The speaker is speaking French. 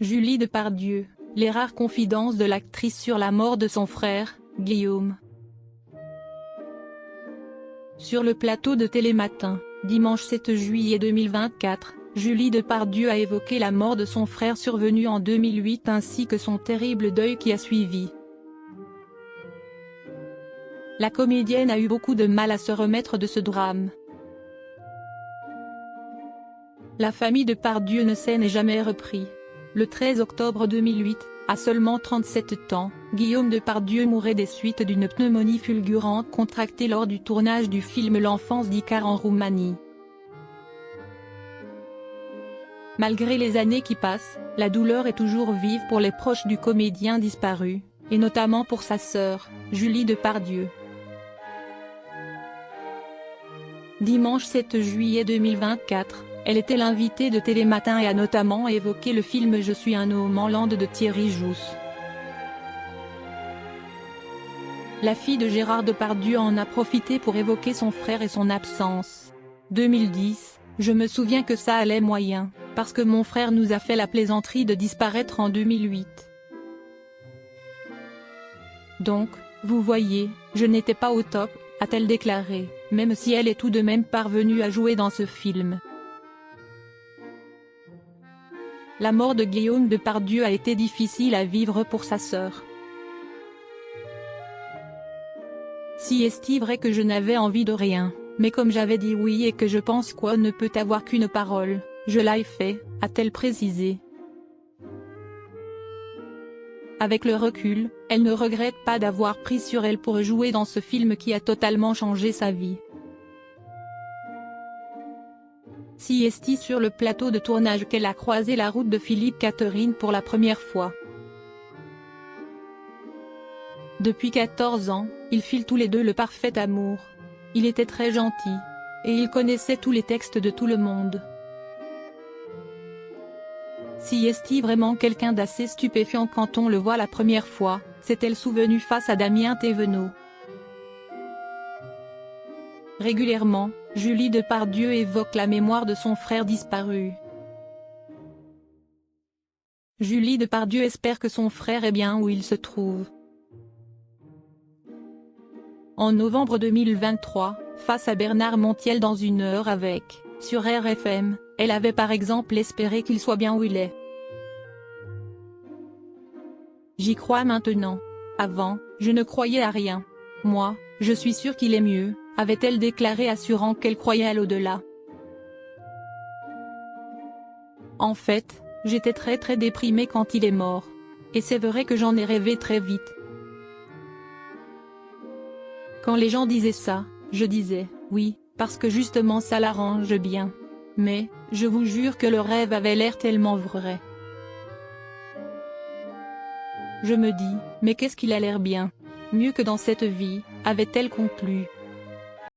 Julie Depardieu, les rares confidences de l'actrice sur la mort de son frère, Guillaume. Sur le plateau de Télématin, dimanche 7 juillet 2024, Julie Depardieu a évoqué la mort de son frère survenue en 2008 ainsi que son terrible deuil qui a suivi. La comédienne a eu beaucoup de mal à se remettre de ce drame. La famille Depardieu ne s'en est jamais repris. Le 13 octobre 2008, à seulement 37 ans, Guillaume Depardieu mourait des suites d'une pneumonie fulgurante contractée lors du tournage du film L'enfance d'Icare en Roumanie. Malgré les années qui passent, la douleur est toujours vive pour les proches du comédien disparu, et notamment pour sa sœur, Julie Depardieu. Dimanche 7 juillet 2024, elle était l'invitée de Télématin et a notamment évoqué le film Je suis un homme en Land de Thierry Jousse. La fille de Gérard Depardieu en a profité pour évoquer son frère et son absence. 2010, je me souviens que ça allait moyen, parce que mon frère nous a fait la plaisanterie de disparaître en 2008. Donc, vous voyez, je n'étais pas au top, a-t-elle déclaré, même si elle est tout de même parvenue à jouer dans ce film. La mort de Guillaume Depardieu a été difficile à vivre pour sa sœur. Si est-il vrai que je n'avais envie de rien, mais comme j'avais dit oui et que je pense qu'on ne peut avoir qu'une parole, je l'ai fait, a-t-elle précisé. Avec le recul, elle ne regrette pas d'avoir pris sur elle pour jouer dans ce film qui a totalement changé sa vie. Si est-il sur le plateau de tournage qu'elle a croisé la route de Philippe Catherine pour la première fois. Depuis 14 ans, ils filent tous les deux le parfait amour. Il était très gentil. Et il connaissait tous les textes de tout le monde. Si est-il vraiment quelqu'un d'assez stupéfiant quand on le voit la première fois, s'est-elle souvenue face à Damien Thévenot. Régulièrement, Julie Depardieu évoque la mémoire de son frère disparu. Julie Depardieu espère que son frère est bien où il se trouve. En novembre 2023, face à Bernard Montiel dans Une heure avec, sur RFM, elle avait par exemple espéré qu'il soit bien où il est. J'y crois maintenant. Avant, je ne croyais à rien. Moi, je suis sûre qu'il est mieux, avait-elle déclaré assurant qu'elle croyait à l'au-delà. En fait, j'étais très déprimée quand il est mort. Et c'est vrai que j'en ai rêvé très vite. Quand les gens disaient ça, je disais, oui, parce que justement ça l'arrange bien. Mais, je vous jure que le rêve avait l'air tellement vrai. Je me dis, mais qu'est-ce qu'il a l'air bien. Mieux que dans cette vie, avait-elle conclu.